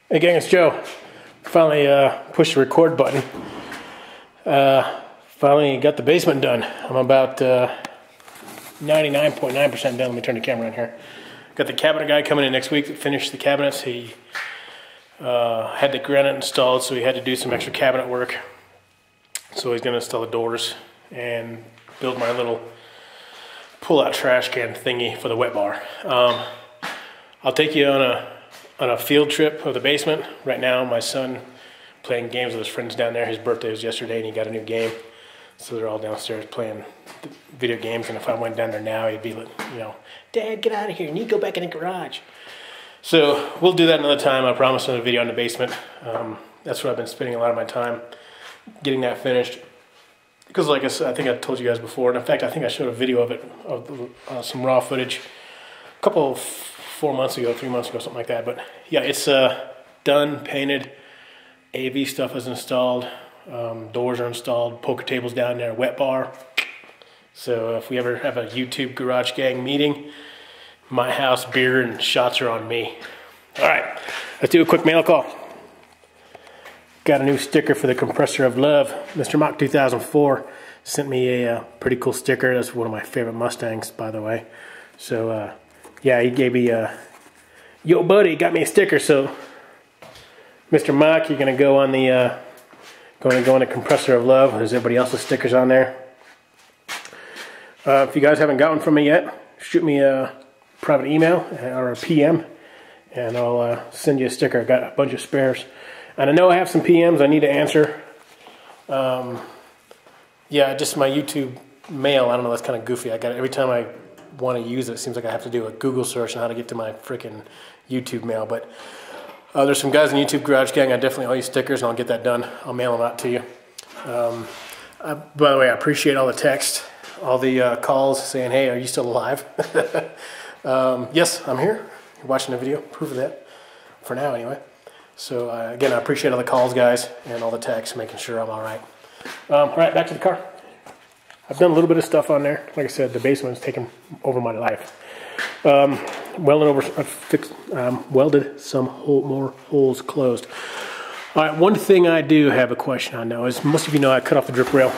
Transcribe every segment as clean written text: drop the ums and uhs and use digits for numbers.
Hey gang, it's Joe. Finally pushed the record button. Finally got the basement done. I'm about 99.9% done. Let me turn the camera on here. Got the cabinet guy coming in next week to finish the cabinets. He had the granite installed, so he had to do some extra cabinet work. So he's going to install the doors and build my little pull-out trash can thingy for the wet bar. I'll take you on a field trip of the basement. Right now, my son playing games with his friends down there. His birthday was yesterday, and he got a new game. So they're all downstairs playing video games. And if I went down there now, he'd be like, you know, Dad, get out of here. You need to go back in the garage. So we'll do that another time. I promise another video on the basement. That's what I've been spending a lot of my time, getting that finished. Because like I said, I think I told you guys before, and in fact, I think I showed a video of it, of some raw footage a couple of 4 months ago, 3 months ago, something like that. But yeah, it's done, painted, AV stuff is installed, doors are installed, poker tables down there, wet bar. So if we ever have a YouTube Garage Gang meeting, my house, beer, and shots are on me. All right, let's do a quick mail call. Got a new sticker for the compressor of love. Mr. Mach 2004 sent me a pretty cool sticker. That's one of my favorite Mustangs, by the way. So yeah, he gave me yo buddy, got me a sticker. So Mr. Mach, you're gonna go on the compressor of love. There's everybody else's stickers on there. If you guys haven't got one from me yet, shoot me a private email or a PM, and I'll send you a sticker. I got a bunch of spares. And I know I have some PMs I need to answer. Yeah, just my YouTube mail, I don't know, that's kind of goofy. I got it every time I want to use it. It seems like I have to do a Google search on how to get to my freaking YouTube mail. But there's some guys in YouTube Garage Gang. I definitely owe you stickers, and I'll get that done. I'll mail them out to you. By the way, I appreciate all the text, all the calls saying, hey, are you still alive? Yes, I'm here. You're watching the video. Proof of that. For now, anyway. So again, I appreciate all the calls, guys, and all the texts, making sure I'm all right. All right, back to the car. I've done a little bit of stuff on there. Like I said, the basement's taken over my life. Welded some more holes closed. All right, one thing I do have a question on now is, most of you know I cut off the drip rail,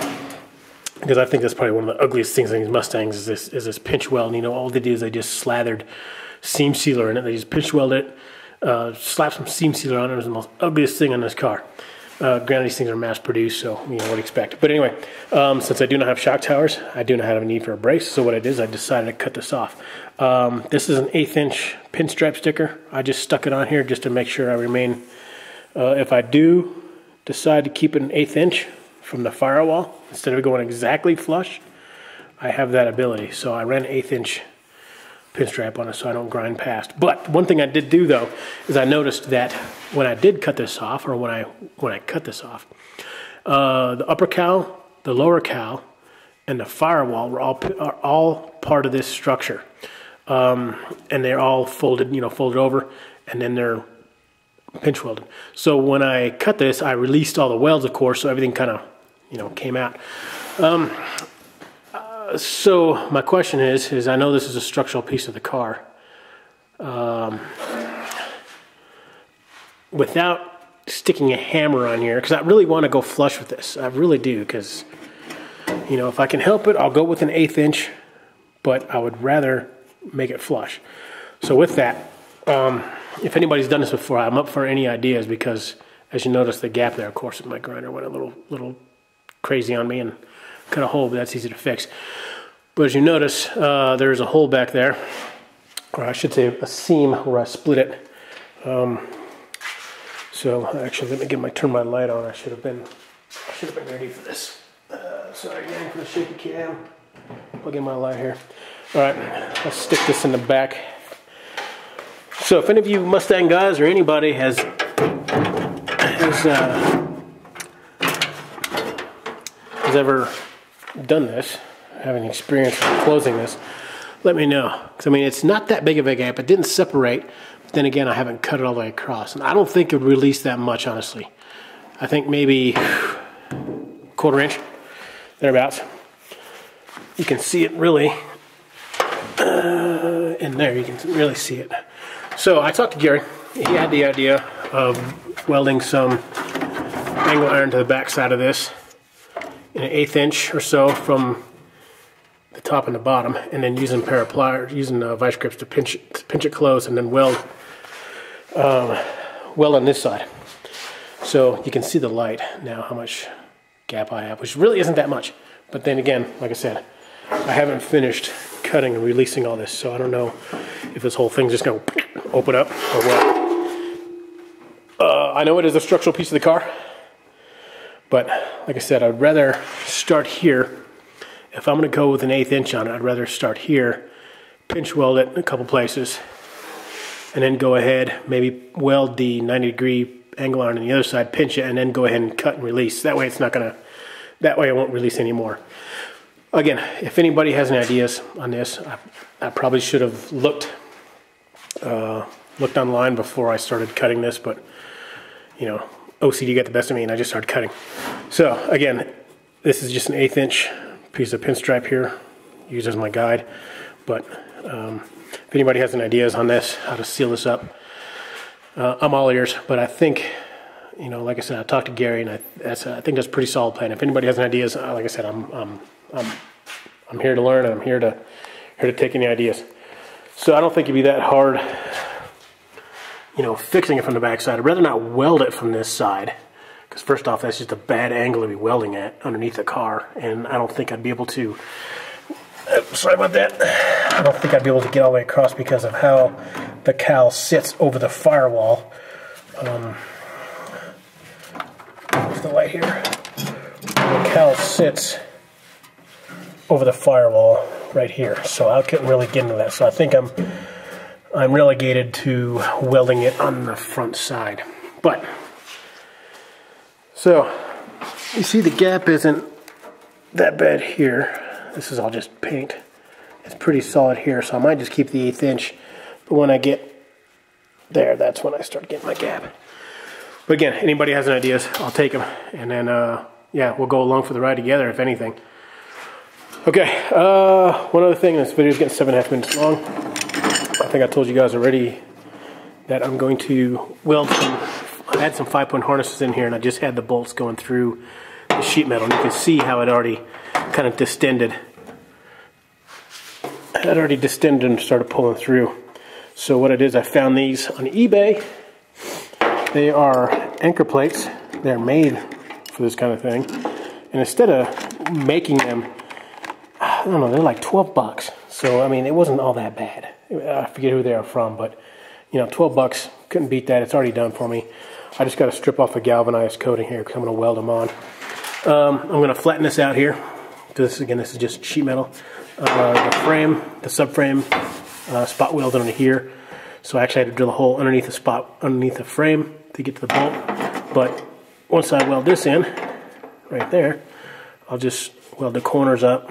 because I think that's probably one of the ugliest things in these Mustangs is this pinch weld. And, you know, all they did is they just slathered seam sealer in it. They just pinch welded it. Slap some seam sealer on it. It was the most ugliest thing on this car. Granted, these things are mass produced, so you know what to expect. But anyway, since I do not have shock towers, I do not have a need for a brace. So what I did is I decided to cut this off. This is an 1/8 inch pinstripe sticker. I just stuck it on here just to make sure I remain. If I do decide to keep it an 1/8 inch from the firewall, instead of going exactly flush, I have that ability. So I ran an 1/8 inch pinstripe on it so I don't grind past. But one thing I did do though is I noticed that when I did cut this off, or when I cut this off, the upper cowl, the lower cowl, and the firewall are all part of this structure, and they're all folded, you know, folded over, and then they're pinch welded. So when I cut this, I released all the welds, of course, so everything kind of, you know, came out. So my question is I know this is a structural piece of the car. Without sticking a hammer on here, because I really want to go flush with this. I really do, because, you know, if I can help it, I'll go with an 1/8 inch, but I would rather make it flush. So with that, if anybody's done this before, I'm up for any ideas, because as you notice the gap there, of course, my grinder went a little crazy on me and cut a hole, but that's easy to fix. But as you notice, there's a hole back there, or I should say a seam where I split it. So actually, let me turn my light on. I should have been ready for this. Sorry again for the shaky cam. Plug in my light here. All right, I'll stick this in the back. So if any of you Mustang guys or anybody has ever done this, having experience with closing this, let me know. Because I mean, it's not that big of a gap. It didn't separate, but then again, I haven't cut it all the way across, and I don't think it would release that much, honestly. I think maybe 1/4 inch, thereabouts. You can see it really in there. You can really see it. So I talked to Gary. He had the idea of welding some angle iron to the back side of this in an 1/8 inch or so from the top and the bottom, and then using a pair of pliers, using vice grips to pinch it close, and then weld on this side. So you can see the light now, how much gap I have, which really isn't that much. But then again, like I said, I haven't finished cutting and releasing all this, so I don't know if this whole thing's just going to open up or what. I know it is a structural piece of the car, but like I said, I'd rather start here. If I'm going to go with an 1/8 inch on it, I'd rather start here, pinch weld it in a couple places, and then go ahead, maybe weld the 90-degree angle iron on the other side, pinch it, and then go ahead and cut and release. That way it's not going to, that way I won't release anymore. Again, if anybody has any ideas on this, I probably should have looked online before I started cutting this, but you know, OCD got the best of me and I just started cutting. So again, this is just an 1/8 inch piece of pinstripe here, used as my guide. But if anybody has any ideas on this, how to seal this up, I'm all ears. But I think, you know, like I said, I talked to Gary, and I think that's a pretty solid plan. If anybody has any ideas, like I said, I'm here to learn, and I'm here to take any ideas. So I don't think it'd be that hard, you know, fixing it from the back side. I'd rather not weld it from this side, because first off, that's just a bad angle to be welding at underneath the car, and I don't think I'd be able to, sorry about that, I don't think I'd be able to get all the way across because of how the cowl sits over the firewall. Where's the light here? The cowl sits over the firewall right here, so I couldn't really get into that. So I think I'm relegated to welding it on the front side. But so you see the gap isn't that bad here. This is all just paint. It's pretty solid here, so I might just keep the 1/8 inch. But when I get there, that's when I start getting my gap. But again, anybody has any ideas, I'll take them, and then yeah, we'll go along for the ride together, if anything. Okay, one other thing, this video is getting 7.5 minutes long. I think I told you guys already that I'm going to weld some, I had some 5-point harnesses in here, and I just had the bolts going through the sheet metal, and you can see how it already kind of distended. It had already distended and started pulling through. So what it is, I found these on eBay. They are anchor plates. They're made for this kind of thing. And instead of making them, I don't know, they're like 12 bucks. So, I mean, it wasn't all that bad. I forget who they are from, but, you know, 12 bucks, couldn't beat that. It's already done for me. I just got to strip off the galvanized coating here because I'm going to weld them on. I'm going to flatten this out here. This, again, this is just sheet metal. The frame, the subframe, spot welded under here. So I actually had to drill a hole underneath the spot, underneath the frame to get to the bolt. But once I weld this in, right there, I'll just weld the corners up.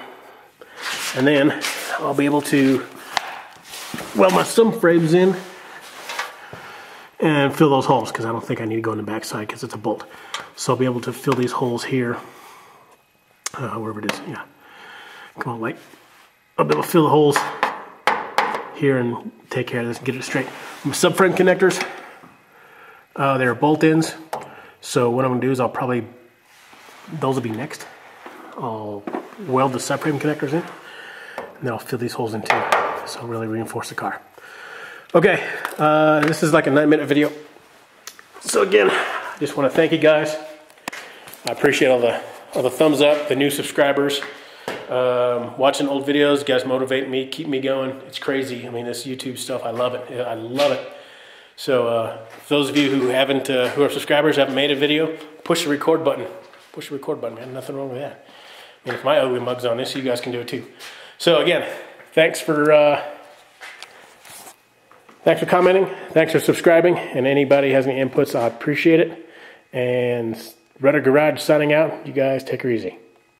And then I'll be able to weld my subframes in and fill those holes, because I don't think I need to go in the back side because it's a bolt. So I'll be able to fill these holes here, wherever it is, yeah. Come on, light. I'll be able to fill the holes here and take care of this and get it straight. My subframe connectors, they're bolt ends. So what I'm gonna do is I'll probably, those will be next. I'll weld the subframe connectors in, and then I'll fill these holes in too. So I'll really reinforce the car. Okay, this is like a 9-minute video. So again, I just want to thank you guys. I appreciate all the thumbs up, the new subscribers. Watching old videos, you guys motivate me, keep me going. It's crazy. I mean, this YouTube stuff, I love it. I love it. So for those of you who haven't, who are subscribers, haven't made a video, push the record button. Push the record button, man. Nothing wrong with that. I mean, if my ugly mug's on this, you guys can do it too. So again, thanks for commenting, thanks for subscribing, and anybody has any inputs, I appreciate it. And Rudder Garage signing out. You guys take her easy.